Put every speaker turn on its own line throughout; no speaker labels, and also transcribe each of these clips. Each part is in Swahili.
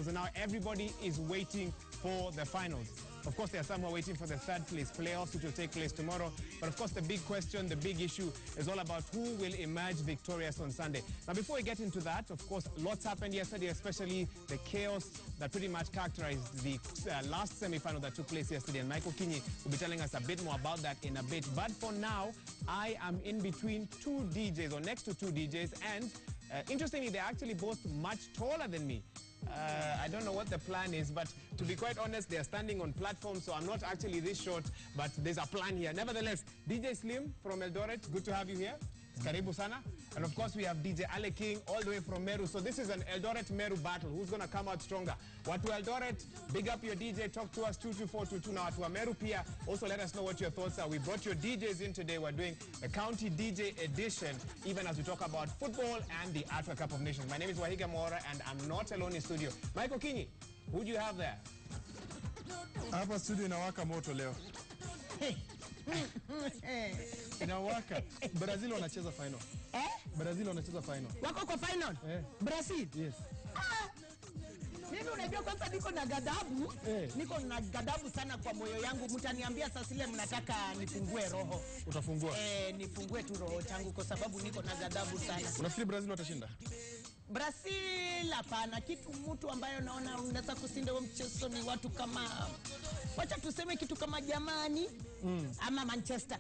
So now everybody is waiting for the finals. Of course, there are some who are waiting for the third place playoffs, which will take place tomorrow. But of course, the big question, the big issue is all about who will emerge victorious on Sunday. Now, before we get into that, of course, lots happened yesterday, especially the chaos that pretty much characterized the last semi-final that took place yesterday. And Michael Kinyi will be telling us a bit more about that in a bit. But for now, I am in between two DJs, or next to two DJs. And interestingly, they're actually both much taller than me. I don't know what the plan is, but to be quite honest, they are standing on platforms, so I'm not actually this short, but there's a plan here. Nevertheless, DJ Slim from Eldoret, good to have you here. Karibu sana. And of course, we have DJ Ale King all the way from Meru. So this is an Eldoret-Meru battle. Who's going to come out stronger? Watu Eldoret, big up your DJ. Talk to us, 22422. Now, Watu Meru Pia, also let us know what your thoughts are. We brought your DJs in today. We're doing the County DJ edition, even as we talk about football and the Africa Cup of Nations. My name is Wahiga Mora, and I'm not alone in studio. Michael Kinyi, who do you have there?
Hapa studio inawaka moto leo. Inawaka. Brazil wanacheza final. Brazil wanacheza final.
Wako kwa final? Brazil?
Yes.
Mimi unajua kwanza niko na ghadhabu. Niko na ghadhabu sana kwa moyo yangu. Mtaniambia sasa ile mnataka nifungue roho.
Utafungua?
Nifungue tu roho changu kwa sababu niko na ghadhabu sana.
Unafikiri Brazil watashinda?
Brazil hapana, kitu mtu ambaye naona unaweza kushinda huo mchezo ni watu kama, wacha tuseme kitu kama Jamani ama Manchester.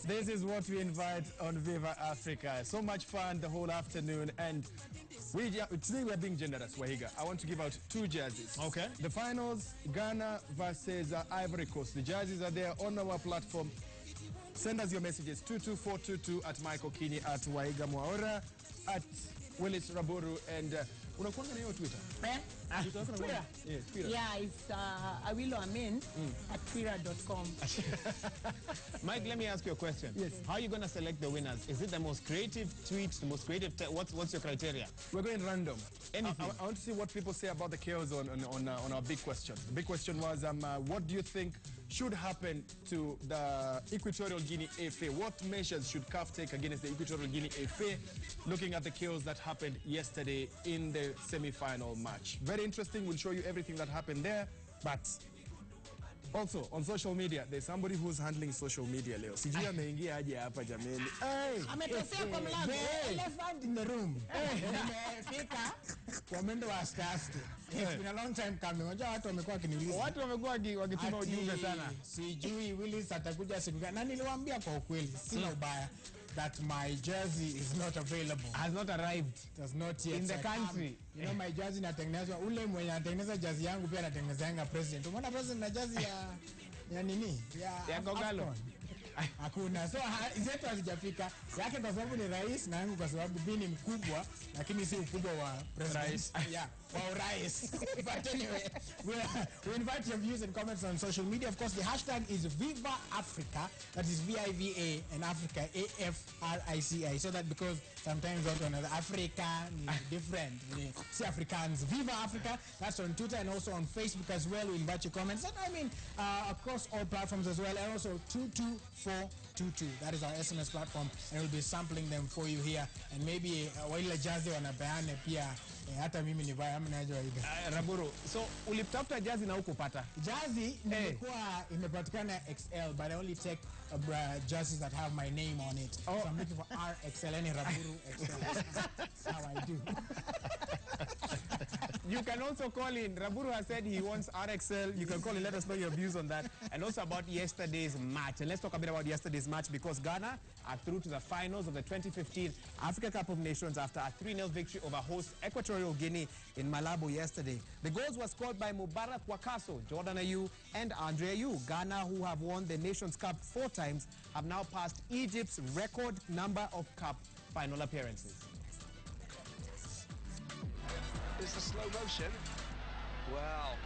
This is what we invite on Viva Africa. So much fun the whole afternoon, and today we are being generous, Wahiga. I want to give out two jerseys.
Okay.
The finals, Ghana versus Ivory Coast. The jerseys are there on our platform. Send us your messages, 22422 at Michael Kinyi, at Wahiga Mwaora, at Willis Raburu, and unakuanga na hiyo Twitter?
Twitter?
Yes, Twitter.
Yeah, it's Awilo Amin at twitter.com.
Mike, let me ask you a question.
Yes.
How are you going to select the winners? Is it the most creative tweet, the most creative what's your criteria?
We're going random.
Anything.
I want to see what people say about the chaos on our big question. The big question was, what do you think should happen to the Equatorial Guinea FA? What measures should CAF take against the Equatorial Guinea FA, looking at the chaos that happened yesterday in the semi-final match? Very interesting. We'll show you everything that happened there. But also on social media, there's somebody who's handling social media leo. Sijui ameingia aje hapa jameni.
Ametosea kwa mlango. Elephant in the room. Nimefika kwa mwendo wa askasti. It's been a long time coming. Unajua watu wamekuwa wakiniuliza.
Watu wamekuwa wakituma ujumbe sana.
Sijui Willis atakuja siku gani. Na niliwaambia kwa ukweli, sina ubaya, that my jersey is not available.
Has not arrived.
Does not yet
in the country.
You know, my jersey inatengenezwa, ule mwenye anatengeneza jersey yangu pia anatengenezanga president. Umeona president na jersey ya nini?
Ya Gogalo.
Hakuna. So zetu hazijafika. Yake kwa sababu ni rais na yangu kwa sababu mimi ni mkubwa, lakini si ukubwa wa president. Yeah, wa rais. But anyway, we invite your views and comments on social media. Of course, the hashtag is Viva Africa. That is VIVA and Africa, AFRICA. So that because sometimes out on Africa different. See Africans. Viva Africa. That's on Twitter and also on Facebook as well. We invite your comments. And I mean, across all platforms as well. And also 22422. That is our SMS platform, and we'll be sampling them for you here. And maybe while jazi wanapeana pia hata mimi ni vaya mnajua hivi.
Raburu, so ulitafuta jazi na hukupata?
Jazi nimekuwa imepatikana XL, but I only take jerseys that have my name on it. So I'm looking for RXL and Raburu XL. That's how I do.
You can also call in. Raburu has said he wants RXL. You can call and let us know your views on that. And also about yesterday's match. And let's talk a bit about yesterday's match, because Ghana are through to the finals of the 2015 Africa Cup of Nations after a 3-0 victory over host Equatorial Guinea in Malabo yesterday. The goals were scored by Mubarak Wakaso, Jordan Ayew, and Andre Ayew. Ghana, who have won the Nations Cup 4 times, have now passed Egypt's record number of Cup final appearances.
Is the slow motion. Well.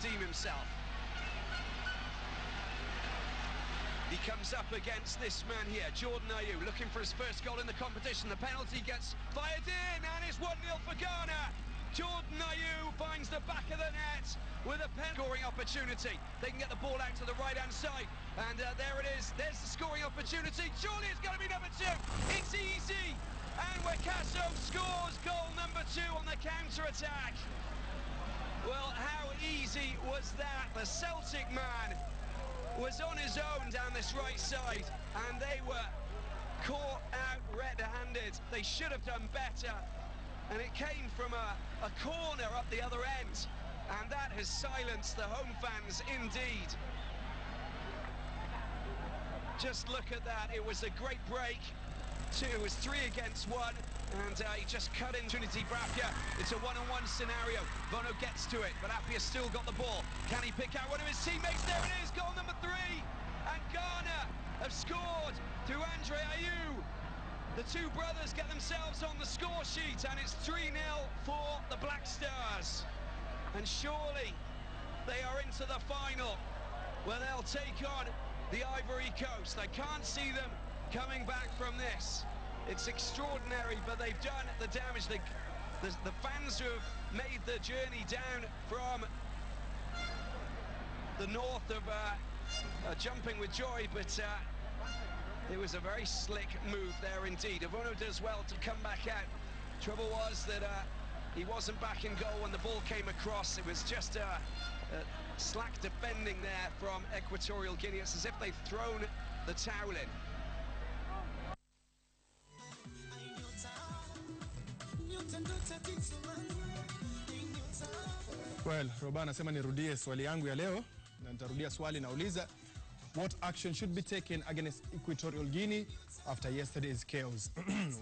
Deem himself. He comes up against this man here, Jordan Ayew, looking for his first goal in the competition. The penalty gets fired in, and it's 1-0 for Ghana. Jordan Ayew finds the back of the net with a scoring opportunity. They can get the ball out to the right-hand side, and there it is. There's the scoring opportunity. Surely it's going to be number 2. It's easy. And Wekaso scores goal number 2 on the counter-attack. Well, how easy was that? The Celtic man was on his own down this right side, and they were caught out red-handed. They should have done better, and it came from a corner up the other end, and that has silenced the home fans indeed. Just look at that. It was a great break. It was 3 against 1, and he just cut in Trinity for Appia. It's a one-on-one scenario. Bono gets to it, but Appia's still got the ball. Can he pick out one of his teammates? There it is, goal number 3. And Ghana have scored through Andre Ayew. The two brothers get themselves on the score sheet, and it's 3-0 for the Black Stars. And surely they are into the final, where they'll take on the Ivory Coast. I can't see them coming back from this. It's extraordinary, but they've done the damage. The fans who have made the journey down from the north of jumping with joy, but it was a very slick move there indeed. Avono does well to come back out. Trouble was that he wasn't back in goal when the ball came across. It was just slack defending there from Equatorial Guinea. It's as if they've thrown the towel in.
Well, Roba anasema nirudie swali yangu ya leo, na nitarudia swali nauliza, what action should be taken against Equatorial Guinea after yesterday's chaos?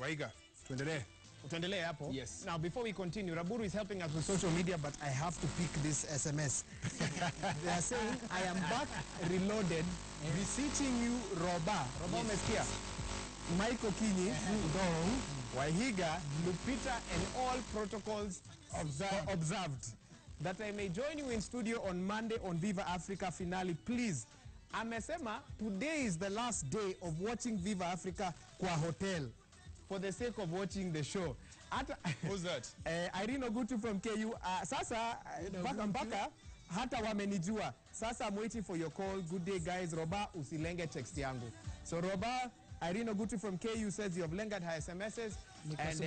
Waiga, tuendelee hapo.
Yes. Now, before we continue, Raburu is helping us with social media, but I have to pick this SMS. They are saying, I am back reloaded, beseeching you, Roba. Roba umesikia? Michael Kinyi, Dong, Wahiga, Lupita, and all protocols observed. That I may join you in studio on Monday on Viva Africa finale, please. Amesema, today is the last day of watching Viva Africa kwa hotel, for the sake of watching the show.
Who's that?
Irene Ogutu from KU. Sasa, mpaka, hata wamenijua. Sasa, I'm waiting for your call. Good day, guys. Roba, usilenge text yangu. So, Roba, Irene Ogutu from KU says you have lingered her SMSs, and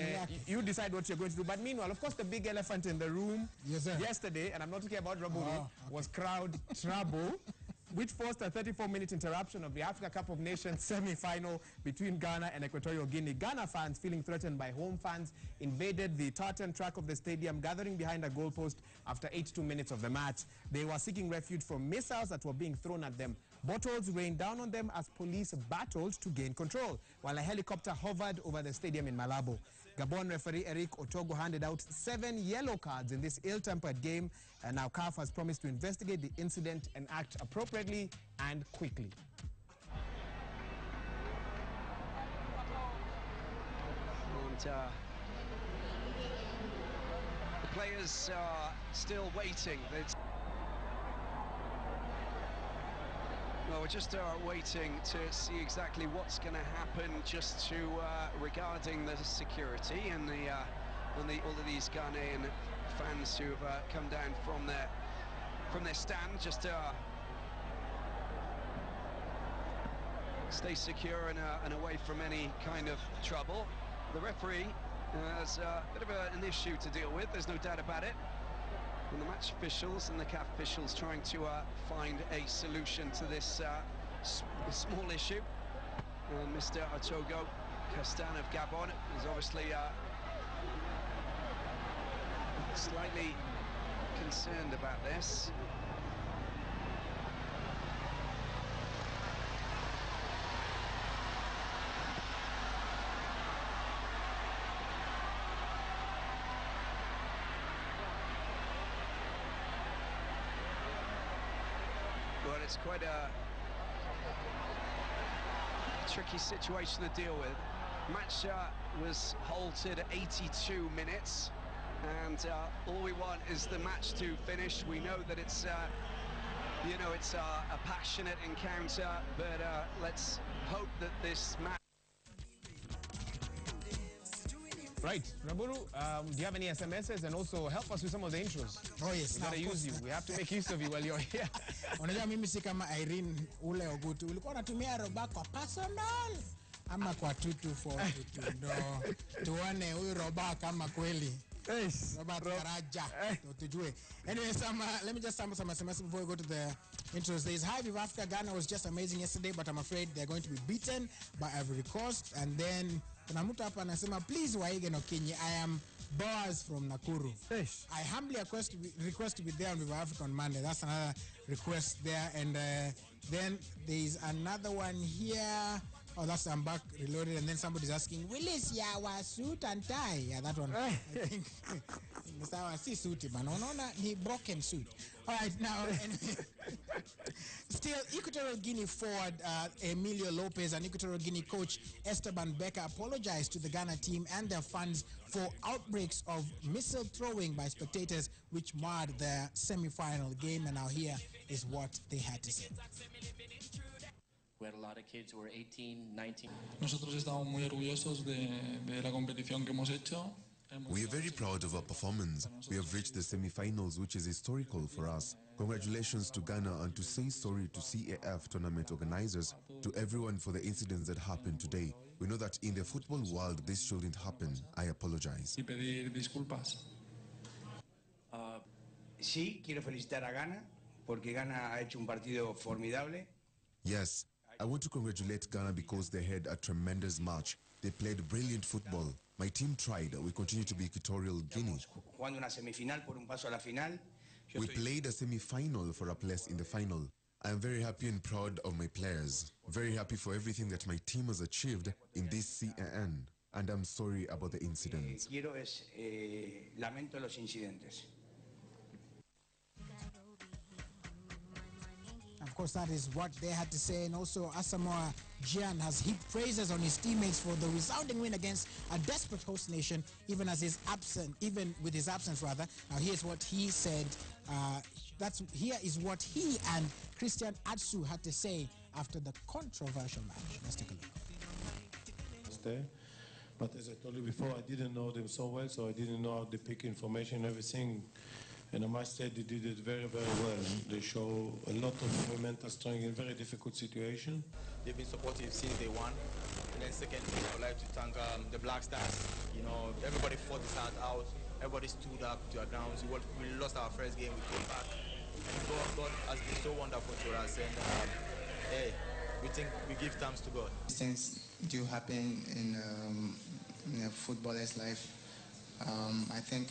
you decide what you're going to do. But meanwhile, of course, the big elephant in the room yesterday, and I'm not talking about Raburu, was crowd trouble, which forced a 34-minute interruption of the Africa Cup of Nations semi-final between Ghana and Equatorial Guinea. Ghana fans, feeling threatened by home fans, invaded the tartan track of the stadium, gathering behind a goalpost after 82 minutes of the match. They were seeking refuge from missiles that were being thrown at them. Bottles rained down on them as police battled to gain control, while a helicopter hovered over the stadium in Malabo. Gabon referee Eric Otogo handed out 7 yellow cards in this ill-tempered game, and now CAF has promised to investigate the incident and act appropriately and quickly.
And the players are still waiting. Well, we're just waiting to see exactly what's going to happen, just to regarding the security and all of these Ghanaian fans who have come down from their stand. Just stay secure and away from any kind of trouble. The referee has a bit of an issue to deal with. There's no doubt about it. And the match officials and the CAF officials trying to find a solution to this small issue. And Mr. Otogo Castan of Gabon is obviously slightly concerned about this. Well, it's quite a tricky situation to deal with. Match was halted at 82 minutes, and all we want is the match to finish. We know that it's, you know, it's a passionate encounter, but let's hope that this match...
Right, Raburu, do you have any SMSs, and also help us with some of the intros?
Oh yes,
we gotta use you. We have to make use of you while you're here.
Unajua mimi si kama Irene ule Ogutu. Ulikuwa unatumia Roba kwa personal. ama kwa 2-2-4-2 ndo tuone huyu Roba kama kweli Robert Karaja tujue. Anyway, let me just sample some SMS before we go to the intros. There is Hi VIVA Africa. Ghana was just amazing yesterday, but I'm afraid they're going to be beaten by Ivory Coast. And then kuna mtu hapa anasema please Waige no Kinyi, I am Boaz from Nakuru. I humbly request to be there on VIVA Africa on Monday. That's another request there. And then there's another one here. Oh, that's I'm back reloaded. And then somebody's asking, Willis, yawa suit and tie? Yeah, that one. I think. See suit, but no, he broken suit. All right, now, anyway. Still, Equatorial Guinea forward Emilio Lopez and Equatorial Guinea coach Esteban Becker apologized to the Ghana team and their fans for outbreaks of missile throwing by spectators, which marred the semi-final game. And now here is what they had to say.
We had a lot of kids who were 18, 19.
Nosotros estamos muy orgullosos de la competición que hemos hecho.
We are very proud of our performance. We have reached the semi-finals, which is historical for us. Congratulations to Ghana, and to say sorry to CAF tournament organizers, to everyone for the incidents that happened today. We know that in the football world, this shouldn't happen. I apologize.
Y pedir disculpas.
Sí, quiero felicitar a Ghana, porque Ghana ha hecho un partido formidable.
Yes, I want to congratulate Ghana because they had a tremendous match. They played brilliant football. My team tried. We continue to be Equatorial Guinea.
Jugando una semifinal por un paso a la final.
We played a semi-final for a place in the final. I am very happy and proud of my players. Very happy for everything that my team has achieved in this CAN. And I'm sorry about the incidents.
Lamento los incidentes.
Of course, that is what they had to say. And also, Asamoah Gyan has heaped praises on his teammates for the resounding win against a desperate host nation, even with his absence. Now, here's what he said. Here is what he and Christian Atsu had to say after the controversial match. Let's take a look.
But as I told you before, I didn't know them so well, so I didn't know how they pick information and everything. And I must say they did it very, very well. They show a lot of mental strength in a very difficult situation.
They've been supportive since day one. And then secondly, I would like to thank the Black Stars. You know, everybody fought this out. Everybody stood up to our grounds. We lost our first game, we came back. And God has been so wonderful to us. And hey, we give thanks to God.
Things do happen in a footballer's life. I think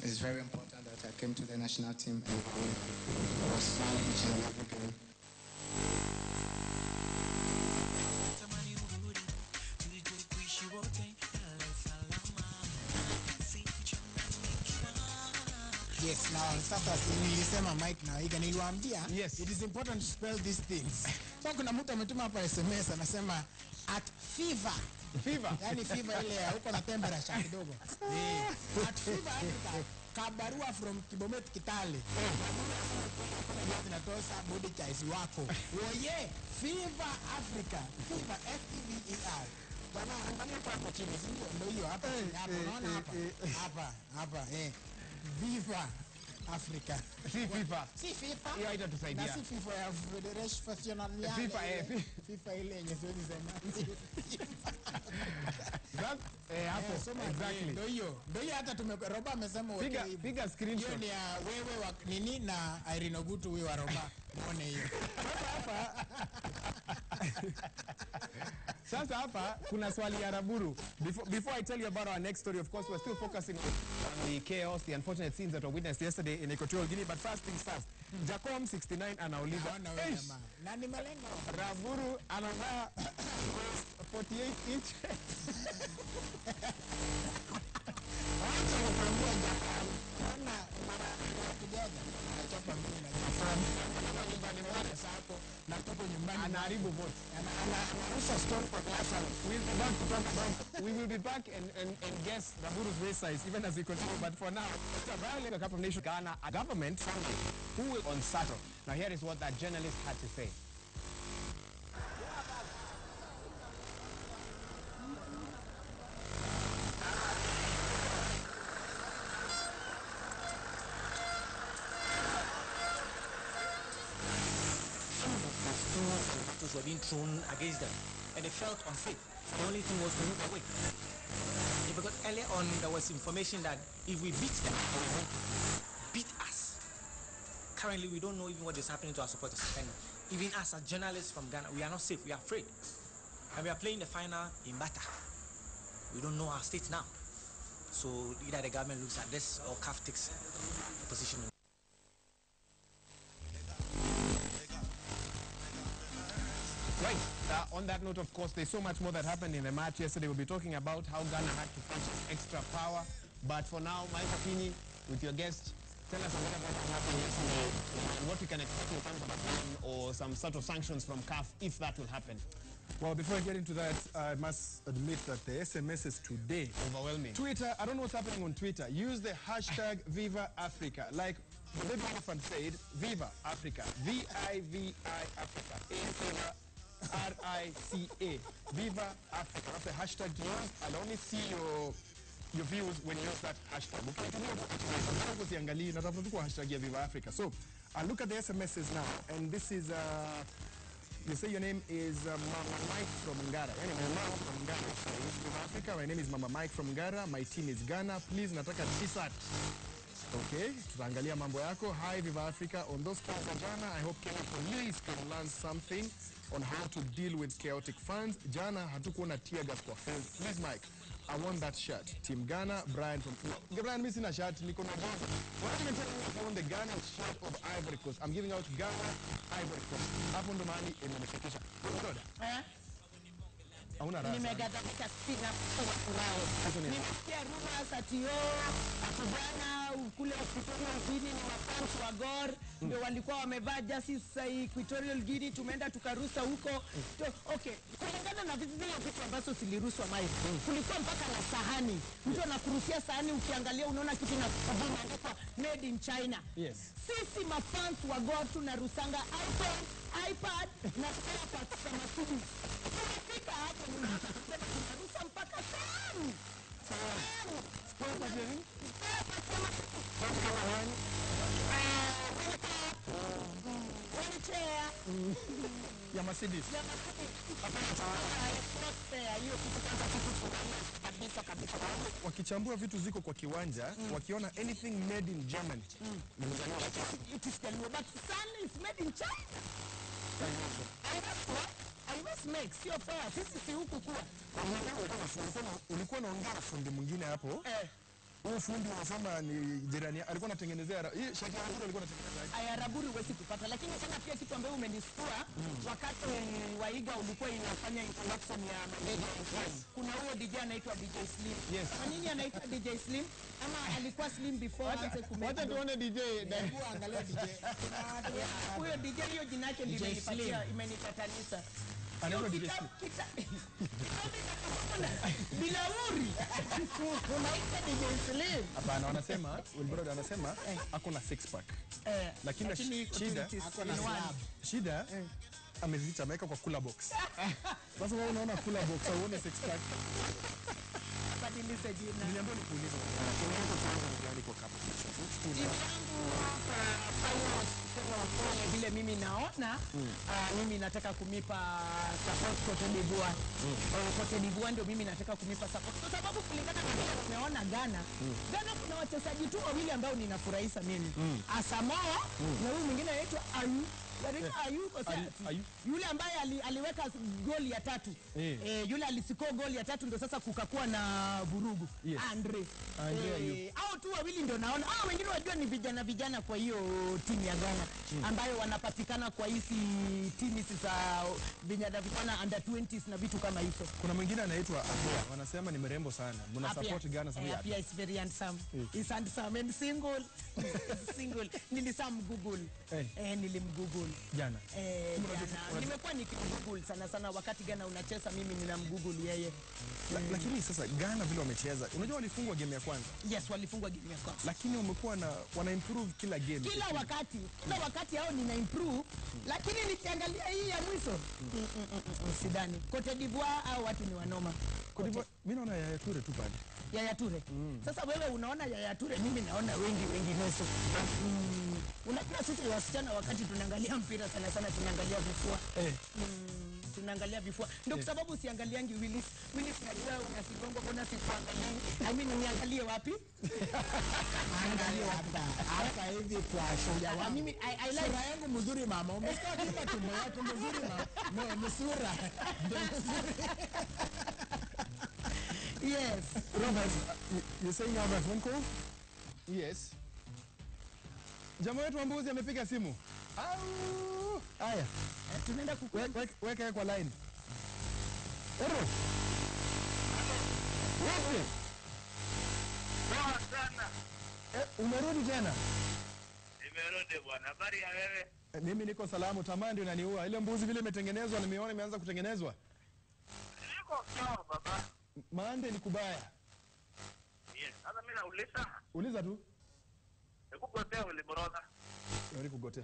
it's very important that I came to the national team and was smiling each and every game.
Yes, now, sasa nilisema Mike na Iga niliwaambia, yes, it is important to spell these things. So kuna mtu ametuma hapa SMS anasema at fever. Yani fever ile huko na temperature kidogo. At fever Africa, kabarua from Kibomet Kitale. Tunatosa body size wako. Oye, fever Africa. Fever F-E-V-E-R. Bwana angalia kwa chini, ndio hiyo hapa. Unaona hapa. Viva Africa.
Si FIFA.
Si FIFA.
Hiyo haitatusaidia.
Na si FIFA ya Federation Nationale. FIFA ile yenye siwezi sema.
Hapo exactly.
Ndio hiyo hata Roba amesema
piga screenshot.
Hiyo ni ya wewe wa nini na Irene Ogutu huyo wa Roba. Muone hiyo.
Hapa. Sasa hapa kuna swali ya Raburu. Before I tell you about our next story, of course, we're still focusing on the chaos, the unfortunate scenes that were witnessed yesterday in Equatorial Guinea. But first things first, Jacom 69 anauliza.
Na nimelenga.
Raburu anavaa 48 inches.
Wacha kupambua Jacom. Ona mara together. Anachapa mimi na Jacom. Nyumbani mwake sasa na tuko nyumbani.
Anaharibu vote.
Anarusha stone for glass house.
We will be back and guess Raburu's waist size even as we continue. But for now, it's a violent Cup of Nations Ghana, a government family who will on Saturday. Now here is what that journalist had to say.
Were being thrown against them, and they felt unfit.
The only thing was to move away. Because earlier on there was information that if we beat them, they will beat us. Currently, we don't know even what is happening to our supporters. And even us as journalists from Ghana, we are not safe. We are afraid. And we are playing the final in Bata. We don't know our state now. So either the government looks at this or CAF takes a position.
Right. On that note, of course, there's so much more that happened in the match yesterday. We'll be talking about how Ghana had to punch extra power. But for now, Mike Apini, with your guest, tell us a bit about what happened yesterday and what we can expect in terms of a ban or some sort of sanctions from CAF, if that will happen.
Well, before I get into that, I must admit that the SMSs today...
overwhelming.
Twitter, I don't know what's happening on Twitter. Use the hashtag VIVA Africa. Like the baby elephant said, VIVA Africa. V-I-V-I Africa. A-R-I-C-A. VIVA Africa. That's the hashtag to use. I'll only see your views when you use that hashtag. Hashtag VIVA Africa. So, I'll look at the SMSs now. And this is... you say your name is Mama Mike from Ngara. Anyway, Mama from Ngara. Viva Africa. My name is Mama Mike from Ngara. My team is Ghana. Please, nataka T-shirt. Okay, tutaangalia mambo yako. Hi, Viva Africa. On those calls of Jana, I hope Kenya police can learn something on how to deal with chaotic fans. Jana, hatukuona tear gas kwa fans. Please, Mike, I want that shirt. Team Ghana, Brian from... Brian, missing a shirt. Niko na Ghana. Why don't you tell me if you want the Ghana shirt of Ivory Coast? I'm giving out Ghana, Ivory Coast. Hapo ndo mahali imenifikisha.
Nimegadhabika sina kwa furaha. Nimesikia rumors ati Ghana kule hospitali mjini ni mafans wa Gor ndio walikuwa wamevaa jerseys za Equatorial Guinea, tumeenda tukarusa huko. Okay, kulingana na vitu ambazo zilirushwa mai. Kulikuwa mpaka na sahani. Mtu anakurushia sahani, ukiangalia unaona kitu na kimeandikwa made in China.
Yes.
Sisi mafans wa Gor tunarusanga iPhone, iPad na parts za masimu. Tunafika hapo tunarusa mpaka sahani.
Ya Mercedes. Wakichambua vitu ziko kwa kiwanja, wakiona anything made in Germany.
It is but sun is made in China. I must make sio fair. Sisi si huku kuwa.
Ulikuwa naongea na fundi mwingine hapo. Huyo fundi unasema ni jirani alikuwa anatengenezea hii shati ya Araburi alikuwa anatengenezea.
Araburi huwezi kupata, lakini sana pia kitu ambayo umenistua wakati Waiga ulikuwa inafanya introduction ya Madrid. Kuna huyo DJ anaitwa DJ Slim.
Yes.
Kwa nini anaitwa DJ Slim? Ama alikuwa Slim before aanze kumake.
Wacha tuone DJ.
Hebu angalia DJ. Huyo DJ hiyo jina yake ndio imenipatanisha.
Anaitwa DJ Slim.
Bilauri. Unaita DJ Slim.
Hapana, wanasema Wilbrod anasema hakuna six pack. Lakini shida amezicha ameweka kwa cooler box. Sasa wewe unaona cooler box au uone six pack?
Badilisha jina.
Niliambiwa nikuulize kwa kapu.
Vile mimi naona mimi nataka kumipa support Cote d'Ivoire. Cote d'Ivoire ndio mimi nataka kumipa support kwa sababu kulingana na vile tumeona Ghana kuna wachezaji tu wawili ambao ninafurahisha mimi. Asamoah na huyu mwingine anaitwa yule ambaye aliweka goli ya 3. Yule alisiko goli ya 3 ndio sasa kukakuwa na vurugu.
Yes.
Andre hao tu wawili ndio naona. Wengine wajua ni vijana kwa hiyo timu ya Ghana ambayo wanapatikana kwa hizi timu za vijana under 20s na vitu kama hizo.
Kuna mwingine anaitwa Apia, wanasema ni mrembo sana. Mna support Ghana sana.
Apia is very handsome. Is handsome and single. Single. Nilisam Google. Nilimgoogle
jana.
Nimekuwa nikigoogle sana wakati Ghana unacheza mimi ninamgoogle yeye.
Lakini sasa Ghana vile wamecheza, unajua walifungwa game ya kwanza.
Yes, walifungwa game ya kwanza.
Lakini wamekuwa wana improve kila game.
Kila wakati hao nina improve, lakini nikiangalia hii ya mwisho sidani. Cote d'Ivoire au watu ni wanoma.
Cote d'Ivoire mimi naona Yaya Toure tu pale.
Yaya Toure. Sasa wewe unaona Yaya Toure, mimi naona wengi neso. Unajua sisi wasichana wakati tunaangalia mpira sana tunaangalia vifua. tunaangalia vifua. Ndio kwa sababu siangaliangi Willis najua unasigongo kuna sifuangalii. I mean niangalie wapi?
Angalia hapa hivi kwa shoya wangu. Mimi I like sura yangu mzuri mama. Umesikia kama tumbo yako mzuri mama? No, ni sura. Ndio mzuri.
Yes.
Robert, you're saying you have a phone call? Yes. Jamaa wetu wa mbuzi amepiga simu. Au! Haya.
Tunaenda
weka kwa line. Ero. Wapi?
Poa sana.
Umerudi tena?
Nimerudi bwana. Habari ya wewe?
Mimi niko salamu, tamaa ndio inaniua. Ile mbuzi vile imetengenezwa nimeona imeanza kutengenezwa.
Niko sawa baba.
Maande ni kubaya.
Yes. Sasa mimi nauliza.
Uliza tu.
Nikugotea wale brother.
Nikugotea.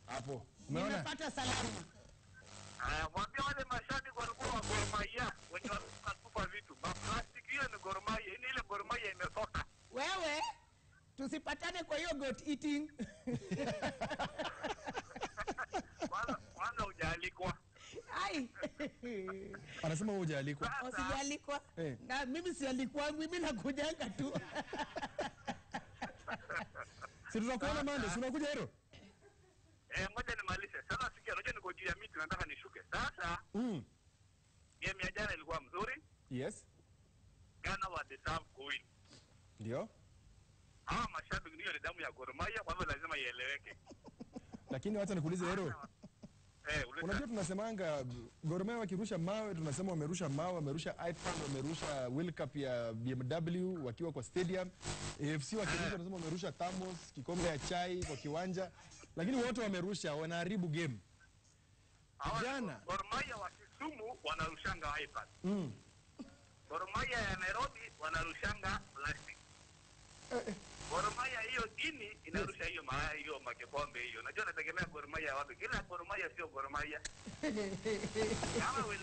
Hapo. Umeona?
Nimepata salamu.
Mwambie wale mashabiki walikuwa wa Gor Mahia wenye wanatupa vitu. Plastic hiyo ni Gor Mahia, ile Gor Mahia imetoka.
Wewe tusipatane kwa hiyo goat eating.
Kwanza hujaalikwa.
Ai.
Anasema wewe hujaalikwa.
Usijaalikwa. Na mimi sialikwa, mimi nakujanga tu.
Si tutakuona Mande, si unakuja hilo?
Ngoja nimalize. Sasa sikia, unajua niko juu ya miti nataka nishuke. Sasa game ya jana ilikuwa mzuri.
Yes.
Ghana wa deserve win.
Ndio.
Mashabiki ndio ni damu ya Gor Mahia, kwa hivyo lazima ieleweke.
Lakini wacha nikuulize hilo. Unajua tunasemanga Gor Mahia wakirusha mawe tunasema wamerusha mawe, wamerusha iPhone, wamerusha World Cup ya BMW wakiwa kwa stadium. AFC wakirusha tunasema wamerusha thermos, kikombe ya chai kwa kiwanja. Lakini wote wamerusha, wanaharibu game. Jana
Gor Mahia wa Kisumu wanarushanga iPad. Gor Mahia ya Nairobi wanarushanga plastic. Gor Mahia hiyo Guinea inarusha hiyo hiyo makikombe hiyo. Najua nategemea Gor Mahia wapi. Kila Gor Mahia sio Gor Mahia. Kama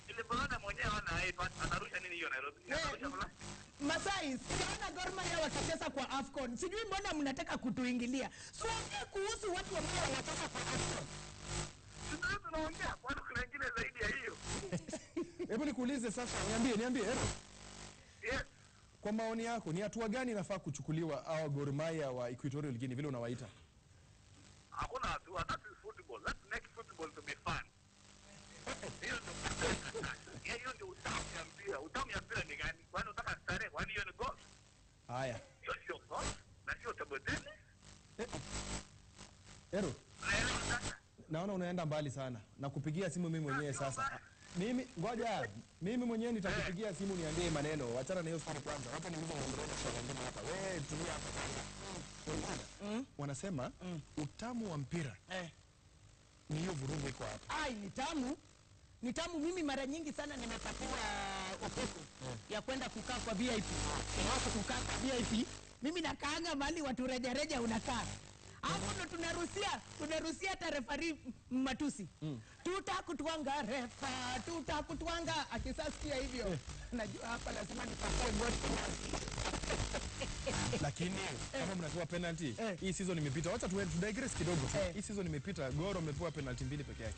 ile brother mwenyewe ana iPad anarusha nini hiyo Nairobi? Anarusha plastic.
Masai, sijaona Gor Mahia wakicheza kwa AFCON. Sijui mbona mnataka kutuingilia. Siongee kuhusu watu ambao wanatoka kwa AFCON.
Sisi tunaongea kwa kuna wengine zaidi ya hiyo.
Hebu nikuulize sasa, niambie.
Yes.
Kwa maoni yako, ni hatua gani inafaa kuchukuliwa au Gor Mahia wa Equatorial Guinea vile unawaita?
Hakuna hatua, that is football. Let's make football to be fun. Hiyo ndio utamu ya mpira. Utamu ya mpira ni gani? Kwani unataka starehe? Kwani hiyo ni goal?
Haya.
Hiyo sio goal. Na sio table tennis.
Ero. Naona unaenda mbali sana. Nakupigia simu mimi mwenyewe sasa. Mimi mwenyewe nitakupigia simu niambie maneno. Achana na hiyo story kwanza. Hapa niulize mwongozo shamba hapa. Wewe tumia hapa kwanza. Wanasema utamu wa mpira. Ni hiyo vurugu iko hapa.
Ai, ni tamu. Mimi mara nyingi sana nimepatiwa upepo ya kwenda kukaa kwa VIP. Wako kukaa kwa VIP. Mimi nakaanga mahali watu reja unakaa. Hapo ndo tunarusia hata referee matusi. Tutakutwanga refa, tutakutwanga. Akisasikia hivyo, najua hapa lazima nipate goli.
Lakini kama mnapewa penalty, hii season imepita. Wacha tu digress kidogo. Hii season imepita, Gor amepewa penalty 2 peke yake.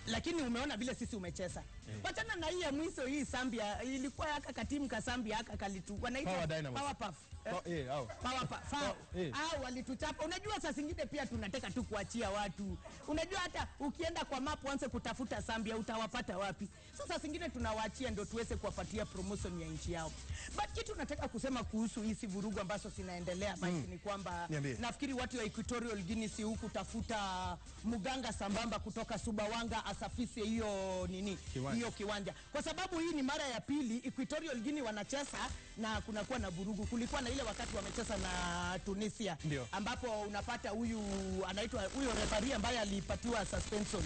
Lakini umeona vile sisi umecheza. Wachana na hii ya mwisho hii Zambia ilikuwa yaka katimu ka Zambia yaka kalitu. Wanaita Power Puff. Au walituchapa. Unajua saa zingine pia tunataka tu kuachia watu. Unajua hata ukienda kwa map uanze kutafuta Zambia utawapata wapi? Sasa zingine tunawaachia ndio tuweze kuwapatia promotion ya nchi yao. But kitu nataka kusema kuhusu hizi vurugu ambazo zinaendelea ni kwamba nafikiri watu wa Equatorial Guinea si huku tafuta muganga sambamba kutoka Subawanga asafishe hiyo hiyo kiwanja. Kwa sababu hii ni mara ya pili Equatorial Guinea wanacheza na kunakuwa na vurugu. Kulikuwa na ile wakati wamecheza na Tunisia ambapo unapata huyu referee ambaye alipatiwa suspension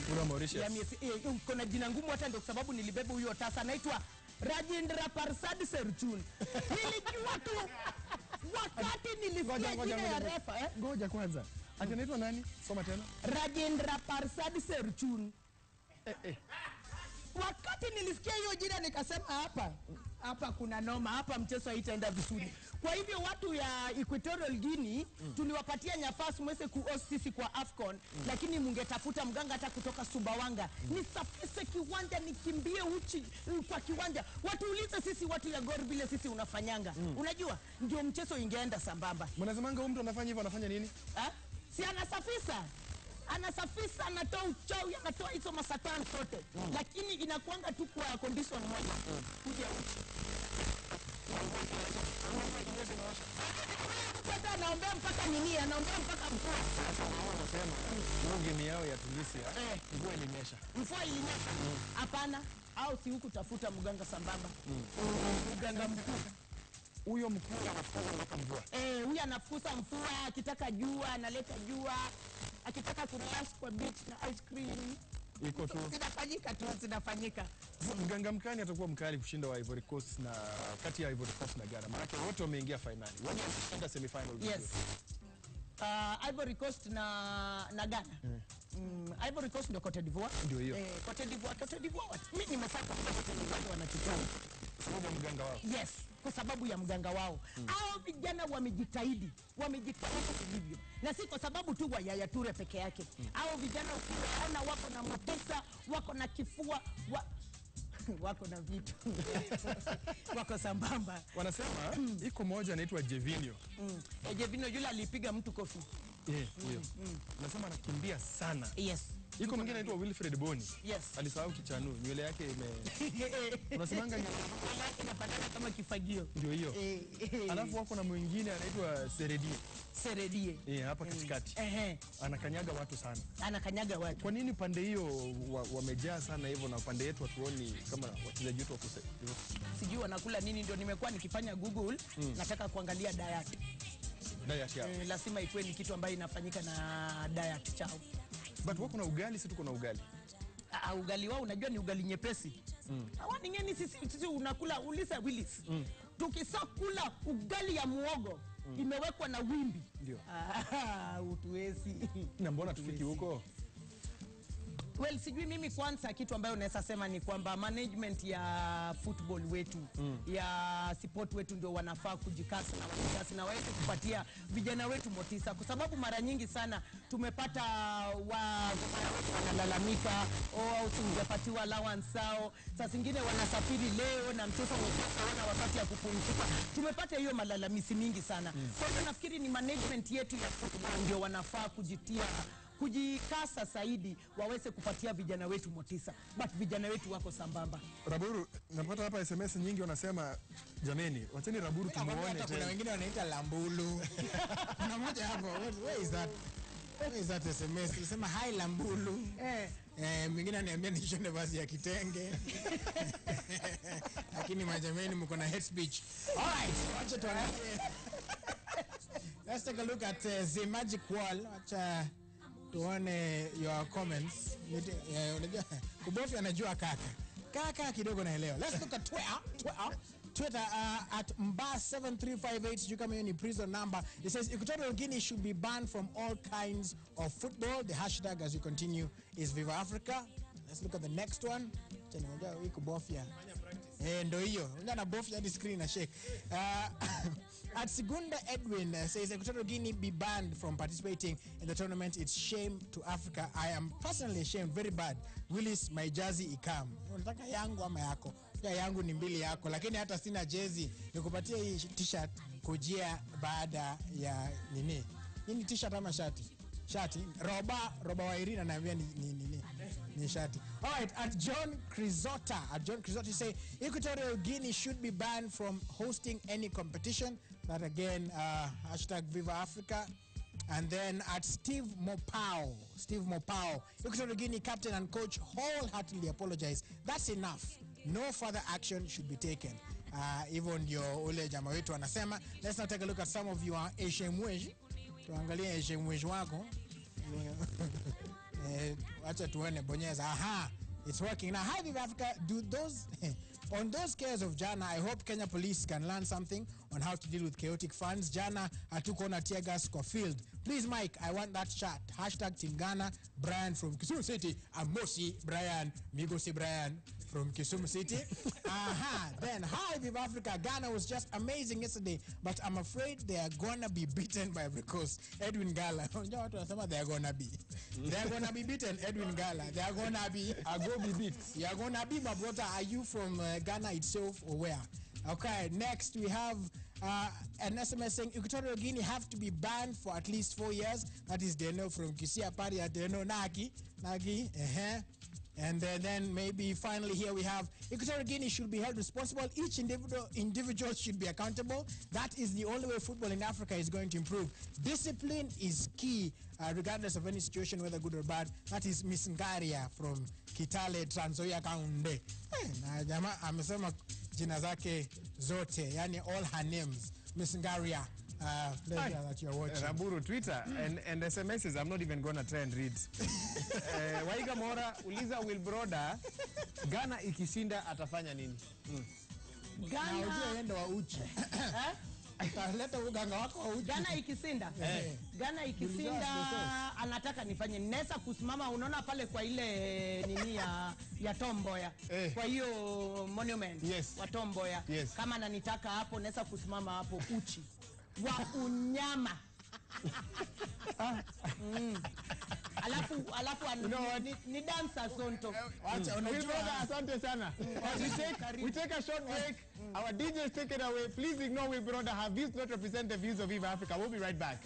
ya miezi. Kuna jina ngumu hata ndio sababu nilibeba huyo tasa, anaitwa Rajendra Parsad Serchun. Nilijua tu wakati nilisikia jina ya refa.
Ngoja kwanza. Anaitwa nani? Soma tena.
Rajendra Parsad Serchun. Wakati nilisikia hiyo jina nikasema hapa kuna noma, hapa mchezo haitaenda vizuri. Kwa hivyo watu ya Equatorial Guinea tuliwapatia nafasi mweze kuhost sisi kwa AFCON, lakini mungetafuta mganga hata kutoka Sumbawanga. Nisafise kiwanja nikimbie uchi kwa kiwanja. Watu ulize sisi watu ya Gor vile sisi unafanyanga. Unajua ndio mchezo ingeenda sambamba.
Mnazamanga huyu mtu anafanya hivyo, anafanya nini?
Si anasafisa. Anasafisa, anatoa uchawi, anatoa hizo masatani sote. Lakini inakuanga tu kwa condition moja. Kuja uchi. Sasa anaombea mpaka nini? Anaombea mpaka mvua.
Sasa unasema Mungu ni yao ya Tunisia. Mvua ilinyesha.
Mvua ilinyesha. Hapana, au si huku tafuta mganga sambamba. Mganga mkuu.
Huyo mkuu anafukuza mpaka mvua.
Huyo anafukuza mvua, akitaka jua analeta jua, akitaka kurelax kwa beach na ice cream.
Iko tu.
Zinafanyika.
Mganga mkani atakuwa mkali kushinda wa Ivory Coast na kati ya Ivory Coast na Ghana. Maana wote wameingia finali. Wao wameshinda semi final.
Yes. Ivory Coast na Ghana. Ivory Coast ndio Cote d'Ivoire.
Ndio hiyo.
Cote d'Ivoire. Mimi nimesema Cote d'Ivoire wanachukua.
Sababu ya mganga wao.
Yes, kwa sababu ya mganga wao. Hao vijana wamejitahidi vilivyo. Na si kwa sababu tu wa Yaya Toure peke yake. Hao vijana ukiwaona wako na motisha, wako na kifua, wako na vitu. Wako sambamba.
Wanasema iko moja anaitwa Jevinho.
Jevinho yule alipiga mtu kofi.
Nasema anakimbia sana.
Yes.
Iko mwingine anaitwa Wilfred Boni.
Yes.
Alisahau kichanu, nywele yake unasemanga nywele
yake inapandana kama kifagio.
Ndio hiyo. Alafu wako na mwingine anaitwa Seredie. Hapa katikati. Anakanyaga watu sana.
Anakanyaga watu.
Kwa nini pande hiyo wamejaa sana hivyo na pande yetu hatuoni kama wachezaji wetu wako hivyo?
Sijui wanakula nini, ndio nimekuwa nikifanya Google, nataka kuangalia diet.
Diet yao.
Lazima ikuwe ni kitu ambayo inafanyika na diet chao.
But wako na ugali, si tuko na ugali.
Ugali wao unajua ni ugali nyepesi. Hawa ningeni sisi unakula ulisa Willis. Tukisakula ugali ya muogo imewekwa na wimbi.
Ndio.
Utuwezi.
Na mbona tufiki huko?
Well, sijui mimi kwanza kitu ambayo naweza sema ni kwamba management ya football wetu, ya sport wetu ndio wanafaa kujikasa na waweze kupatia vijana wetu motisha, kwa sababu mara nyingi sana tumepata wanalalamika au tungepatiwa allowance sao. Saa zingine wanasafiri leo na mtoto wana wakati ya kupumzika. Tumepata hiyo malalamisi mingi sana. Kwa hiyo nafikiri ni management yetu ya football ndio wanafaa kujikasa zaidi waweze kupatia vijana wetu motisha, but vijana wetu wako sambamba.
Raburu, napata hapa SMS nyingi wanasema jameni, wacheni Raburu tumuone tena.
Kuna wengine wanaita Lambulu. Kuna mmoja hapo, where is that? Where is that SMS? Unasema hi Lambulu. Mwingine ananiambia nishone vazi ya kitenge. Lakini majameni mko na hate speech. All right, wacha tuangalie. Let's take a look at the magic wall. Wacha tuone your comments. Unajua kubofya anajua kaka kidogo naelewa. Let's look at Twitter at Mba7358. You come in prison number. It says Equatorial Guinea should be banned from all kinds of football. The hashtag as you continue is VIVA Africa. Let's look at the next one. Unajua hii kubofya. Ndo hiyo. Unajua na bofya hadi screen na shake. At Segunda Edwin says Equatorial Guinea be banned from participating in the tournament. It's shame to Africa. I am personally ashamed, very bad. Willis, my jersey ikam. Unataka yangu ama yako? Ya yangu ni mbili yako, lakini hata sina jezi. Nikupatia hii t-shirt kujia baada ya nini? Nini t-shirt ama shati? Shati. Roba wa Irina ananiambia ni shati. All right, at John Crisotta say Equatorial Guinea should be banned from hosting any competition. That again, hashtag Viva Africa. And then at Steve Mopao, Equatorial Guinea captain and coach wholeheartedly apologize. That's enough. No further action should be taken. Even ndio ule jamaa wetu anasema. Let's now take a look at some of your eshemweji. Tuangalie eshemweji wako. Wacha tuone bonyeza. Aha, it's working. Now, hi Viva Africa, on those cases of Jana, I hope Kenya police can learn something on how to deal with chaotic funds. Jana hatukuona tear gas kwa field. Please Mike, I want that shot. Hashtag Team Ghana, Brian from Kisumu City, Amosi Brian, Migosi Brian from Kisumu City. Then, hi, Viva Africa. Ghana was just amazing yesterday, but I'm afraid they are gonna be beaten by Bricos. Edwin Gala. They're gonna be. They're gonna be beaten, Edwin Gala. They're gonna be.
I'll go be beat.
You're gonna be, my brother. Are you from Ghana itself or where? Okay, next we have an SMS saying Equatorial Guinea have to be banned for at least 4 years. That is Deno from Kisia Paria, Deno Nagi. And then maybe finally here we have Equatorial Guinea should be held responsible. Each individual should be accountable. That is the only way football in Africa is going to improve. Discipline is key, regardless of any situation, whether good or bad. That is Miss Ngaria from Kitale, Trans Nzoia Kaunde. Na jamaa amesema jina zake zote, yani all her names. Miss Ngaria. Pleasure that you're watching.
Raburu Twitter and SMSs. I'm not even gonna try and read. Waiga Mora uliza Will Broda Ghana ikishinda atafanya nini?
Ghana ujue yendo wa uchi. Utaleta uganga wako wa uchi.
Ghana ikisinda. Ghana ikisinda anataka nifanye nesa kusimama, unaona pale kwa ile nini ya Tomboya. Kwa hiyo monument wa Tomboya. Kama ananitaka hapo nesa kusimama hapo uchi. Wa unyama. Alafu ni dancer sonto.
Asante sana. We take a short break. Our DJs take it away. Please ignore Will Broda. Her views not represent the views of VIVA Africa. We'll be right back.